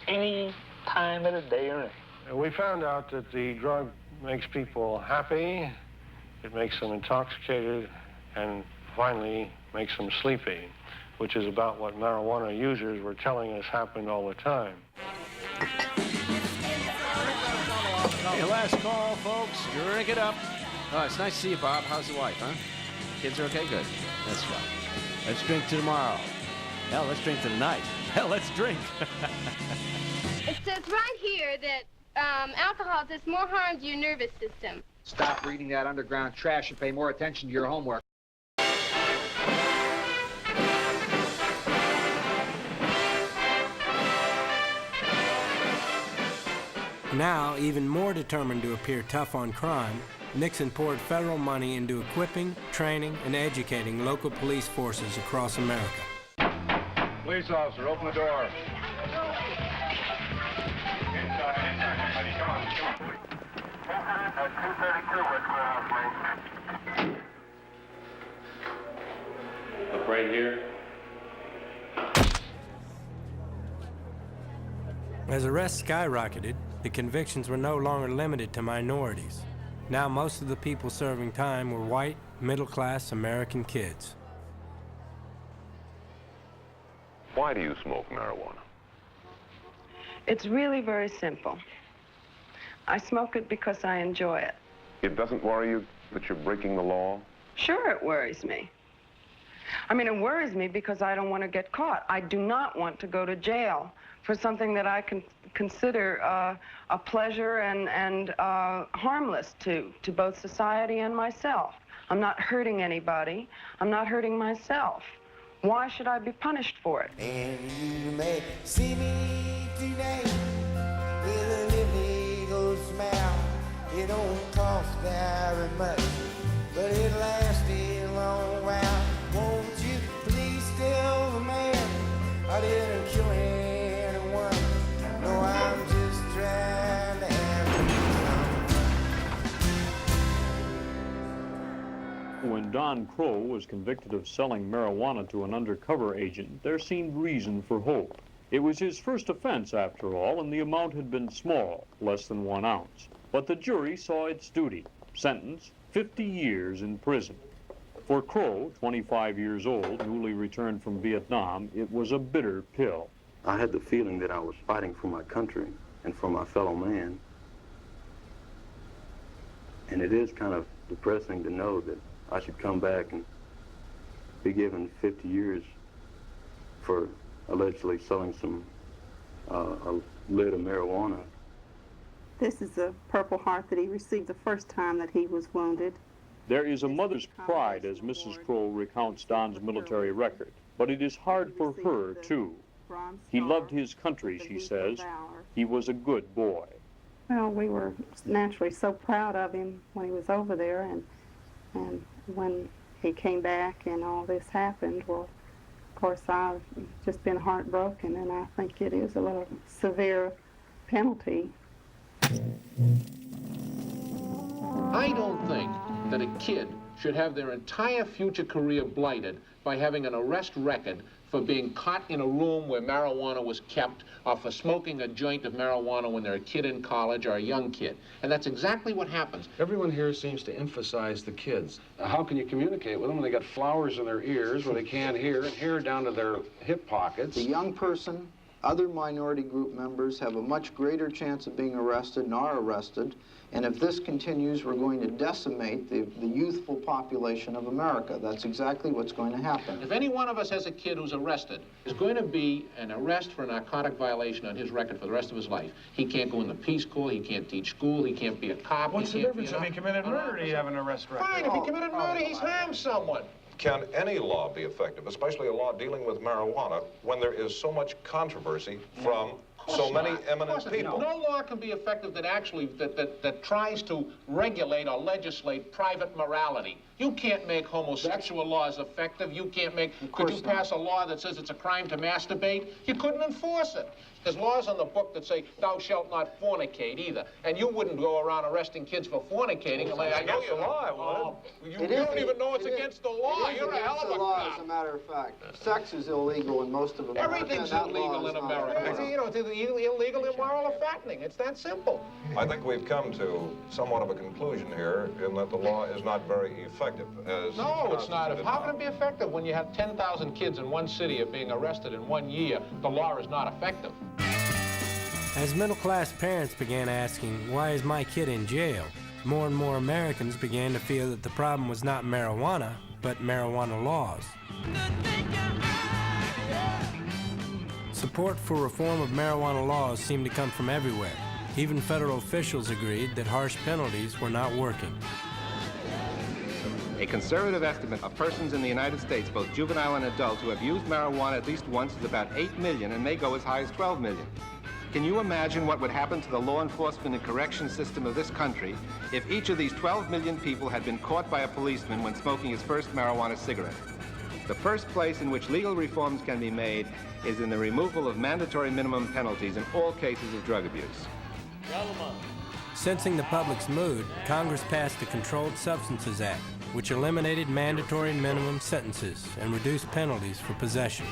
any time of the day or night. We found out that the drug makes people happy, it makes them intoxicated, and finally makes them sleepy, which is about what marijuana users were telling us happened all the time. Hey, last call, folks. Drink it up. Oh, it's nice to see you, Bob. How's the wife, huh? Kids are okay? Good. That's right. Let's drink to tomorrow. Hell, let's drink to tonight. Hell, let's drink. It says right here that alcohol does more harm to your nervous system. Stop reading that underground trash and pay more attention to your homework. Now, even more determined to appear tough on crime, Nixon poured federal money into equipping, training, and educating local police forces across America. Police officer, open the door. Inside, everybody. Come on. 232, what's going on, please? Up right here. As arrests skyrocketed, the convictions were no longer limited to minorities. Now most of the people serving time were white, middle-class American kids. Why do you smoke marijuana? It's really very simple. I smoke it because I enjoy it. It doesn't worry you that you're breaking the law? Sure, it worries me. I mean, it worries me because I don't want to get caught. I do not want to go to jail for something that I can consider a pleasure and harmless to both society and myself. I'm not hurting anybody. I'm not hurting myself. Why should I be punished for it? And you may see me today with a illegal smile. It don't cost very much, but it lasts a long while. Won't you please tell the man I didn't kill anyone? No, I'm just trying to have fun. When Don Crow was convicted of selling marijuana to an undercover agent, there seemed reason for hope. It was his first offense, after all, and the amount had been small, less than 1 ounce. But the jury saw its duty. Sentence, 50 years in prison. For Crow, 25 years old, newly returned from Vietnam, it was a bitter pill. I had the feeling that I was fighting for my country and for my fellow man. And it is kind of depressing to know that I should come back and be given 50 years for allegedly selling some a lid of marijuana. This is a Purple Heart that he received the first time that he was wounded. There is a mother's pride as Mrs. Crow recounts Don's military record, but it is hard for her, too. He loved his country, she says. He was a good boy. Well, we were naturally so proud of him when he was over there, and when he came back and all this happened, well, of course, I've just been heartbroken, and I think it is a little severe penalty. I don't think that a kid should have their entire future career blighted by having an arrest record for being caught in a room where marijuana was kept, or for smoking a joint of marijuana when they're a kid in college or a young kid. And that's exactly what happens. Everyone here seems to emphasize the kids. How can you communicate with them when they got flowers in their ears where they can't hear, and hair down to their hip pockets? The young person, other minority group members have a much greater chance of being arrested and are arrested. And if this continues, we're going to decimate the youthful population of America. That's exactly what's going to happen. If any one of us has a kid who's arrested, there's going to be an arrest for a narcotic violation on his record for the rest of his life. He can't go in the Peace Corps, he can't teach school, he can't be a cop. What's the difference if he committed murder? Do you have an arrest record? Fine, if he committed murder, he's harmed someone. Can any law be effective, especially a law dealing with marijuana, when there is so much controversy from so many eminent people? No law can be effective that actually that tries to regulate or legislate private morality. You can't make homosexual laws effective. You can't make. Could you pass a law that says it's a crime to masturbate? You couldn't enforce it. There's laws on the book that say thou shalt not fornicate either. And you wouldn't go around arresting kids for fornicating. I know you. law, You don't even know it's against the law. You're a hell of a law, as a matter of fact. Sex is illegal in most of America. Everything's illegal in America. You know, it's illegal, immoral, or fattening. It's that simple. I think we've come to somewhat of a conclusion here in that the law is not very effective. No, it's not. How can it be effective when you have 10,000 kids in one city are being arrested in 1 year? The law is not effective. As middle-class parents began asking, why is my kid in jail? More and more Americans began to feel that the problem was not marijuana, but marijuana laws. Support for reform of marijuana laws seemed to come from everywhere. Even federal officials agreed that harsh penalties were not working. A conservative estimate of persons in the United States, both juvenile and adult, who have used marijuana at least once is about 8 million and may go as high as 12 million. Can you imagine what would happen to the law enforcement and correction system of this country if each of these 12 million people had been caught by a policeman when smoking his first marijuana cigarette? The first place in which legal reforms can be made is in the removal of mandatory minimum penalties in all cases of drug abuse. Sensing the public's mood, Congress passed the Controlled Substances Act, which eliminated mandatory minimum sentences and reduced penalties for possession.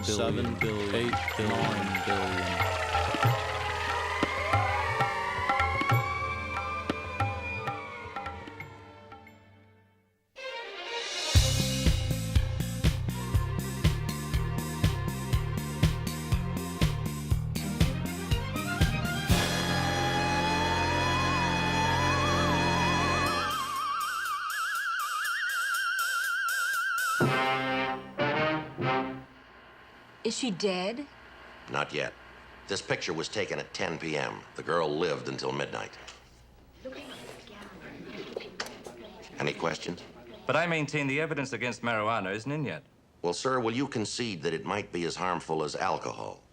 $7 billion, $8 billion, $9 billion. Is she dead? Not yet. This picture was taken at 10 p.m. The girl lived until midnight. Any questions? But I maintain the evidence against marijuana isn't in yet. Well, sir, will you concede that it might be as harmful as alcohol?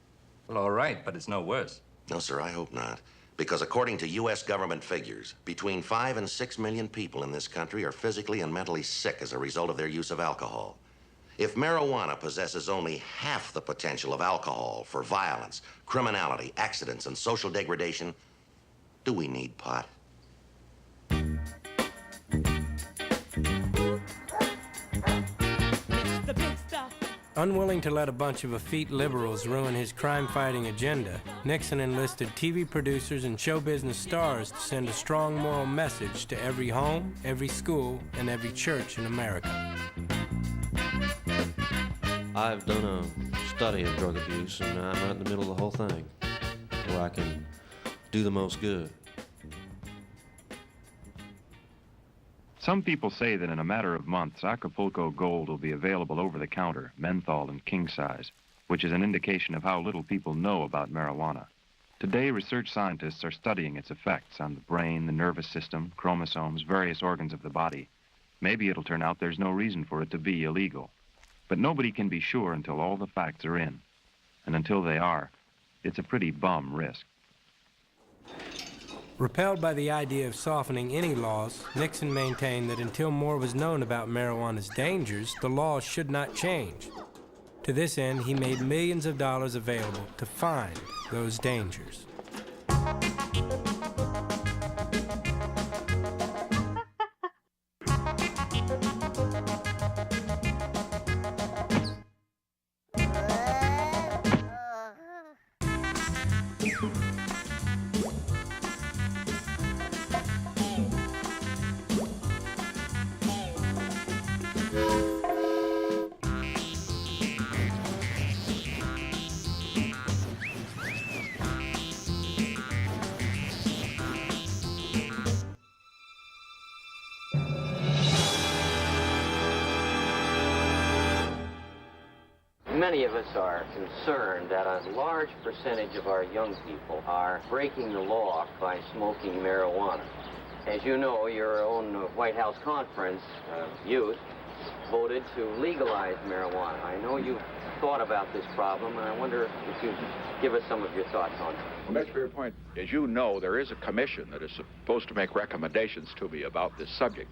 Well, all right, but it's no worse. No, sir, I hope not. Because according to U.S. government figures, between 5 and 6 million people in this country are physically and mentally sick as a result of their use of alcohol. If marijuana possesses only half the potential of alcohol for violence, criminality, accidents, and social degradation, do we need pot? Unwilling to let a bunch of effete liberals ruin his crime-fighting agenda, Nixon enlisted TV producers and show business stars to send a strong moral message to every home, every school, and every church in America. I've done a study of drug abuse, and I'm right in the middle of the whole thing, where I can do the most good. Some people say that in a matter of months, Acapulco Gold will be available over the counter, menthol and king size, which is an indication of how little people know about marijuana. Today, research scientists are studying its effects on the brain, the nervous system, chromosomes, various organs of the body. Maybe it'll turn out there's no reason for it to be illegal. But nobody can be sure until all the facts are in. And until they are, it's a pretty bum risk. Repelled by the idea of softening any laws, Nixon maintained that until more was known about marijuana's dangers, the laws should not change. To this end, he made millions of dollars available to find those dangers. Many of us are concerned that a large percentage of our young people are breaking the law by smoking marijuana. As you know, your own White House conference, youth, voted to legalize marijuana. I know you've thought about this problem, and I wonder if you'd give us some of your thoughts on it. Well, Mr. Fairpoint, as you know, there is a commission that is supposed to make recommendations to me about this subject.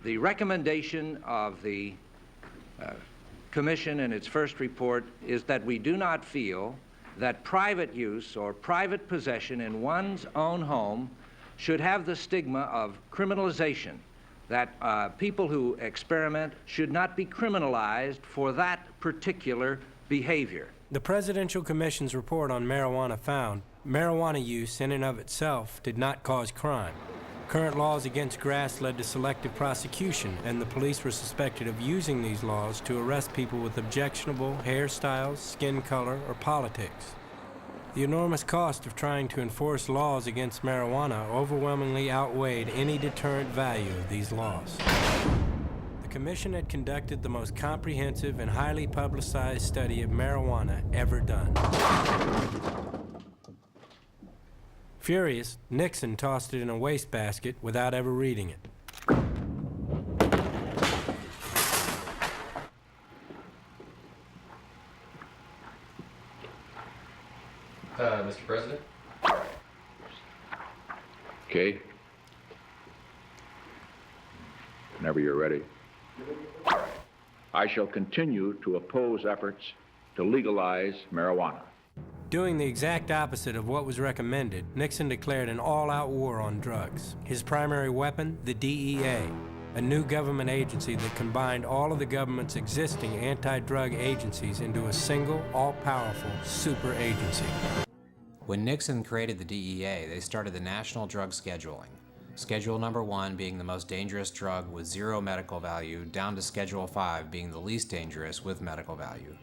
The recommendation of the Commission in its first report is that we do not feel that private use or private possession in one's own home should have the stigma of criminalization, that people who experiment should not be criminalized for that particular behavior. The Presidential Commission's report on marijuana found marijuana use in and of itself did not cause crime. Current laws against grass led to selective prosecution, and the police were suspected of using these laws to arrest people with objectionable hairstyles, skin color, or politics. The enormous cost of trying to enforce laws against marijuana overwhelmingly outweighed any deterrent value of these laws. The Commission had conducted the most comprehensive and highly publicized study of marijuana ever done. Furious, Nixon tossed it in a wastebasket without ever reading it. Mr. President? Okay. Whenever you're ready. I shall continue to oppose efforts to legalize marijuana. Doing the exact opposite of what was recommended, Nixon declared an all-out war on drugs. His primary weapon, the DEA, a new government agency that combined all of the government's existing anti-drug agencies into a single, all-powerful super agency. When Nixon created the DEA, they started the National Drug Scheduling. Schedule number 1 being the most dangerous drug with zero medical value, down to Schedule 5 being the least dangerous with medical value.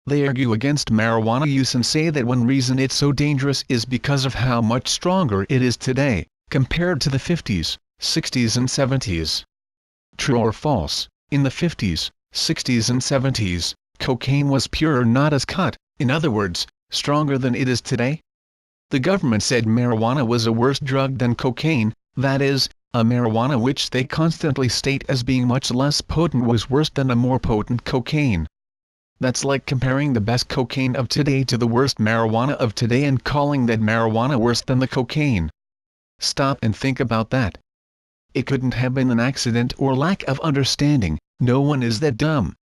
They argue against marijuana use and say that one reason it's so dangerous is because of how much stronger it is today, compared to the 50s, 60s and 70s. True or false? In the 50s, 60s and 70s, cocaine was pure, not as cut, in other words, stronger than it is today? The government said marijuana was a worse drug than cocaine, that is, a marijuana which they constantly state as being much less potent was worse than a more potent cocaine. That's like comparing the best cocaine of today to the worst marijuana of today and calling that marijuana worse than the cocaine. Stop and think about that. It couldn't have been an accident or lack of understanding, no one is that dumb.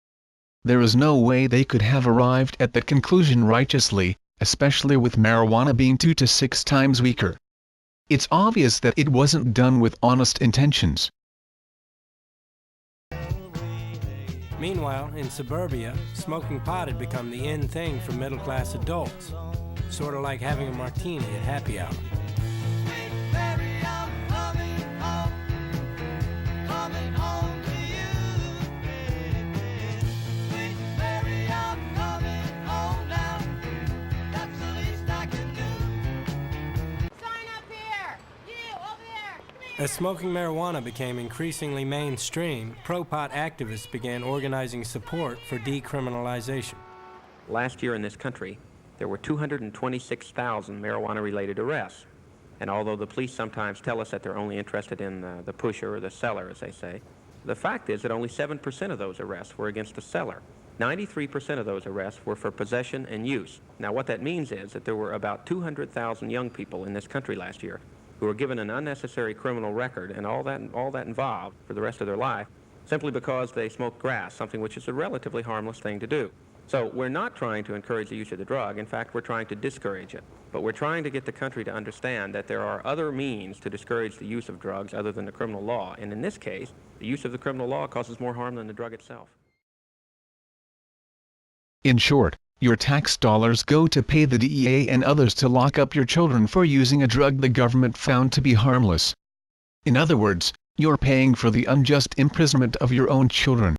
There is no way they could have arrived at that conclusion righteously, especially with marijuana being 2 to 6 times weaker. It's obvious that it wasn't done with honest intentions. Meanwhile, in suburbia, smoking pot had become the in thing for middle-class adults, sort of like having a martini at happy hour. As smoking marijuana became increasingly mainstream, pro-pot activists began organizing support for decriminalization. Last year in this country, there were 226,000 marijuana-related arrests. And although the police sometimes tell us that they're only interested in the pusher or the seller, as they say, the fact is that only 7% of those arrests were against the seller. 93% of those arrests were for possession and use. Now, what that means is that there were about 200,000 young people in this country last year who were given an unnecessary criminal record and all that involved for the rest of their life simply because they smoked grass, something which is a relatively harmless thing to do. So we're not trying to encourage the use of the drug. In fact, we're trying to discourage it. But we're trying to get the country to understand that there are other means to discourage the use of drugs other than the criminal law. And in this case, the use of the criminal law causes more harm than the drug itself. In short, your tax dollars go to pay the DEA and others to lock up your children for using a drug the government found to be harmless. In other words, you're paying for the unjust imprisonment of your own children.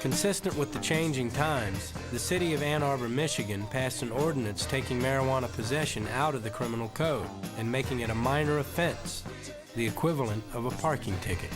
Consistent with the changing times, the city of Ann Arbor, Michigan passed an ordinance taking marijuana possession out of the criminal code and making it a minor offense, the equivalent of a parking ticket.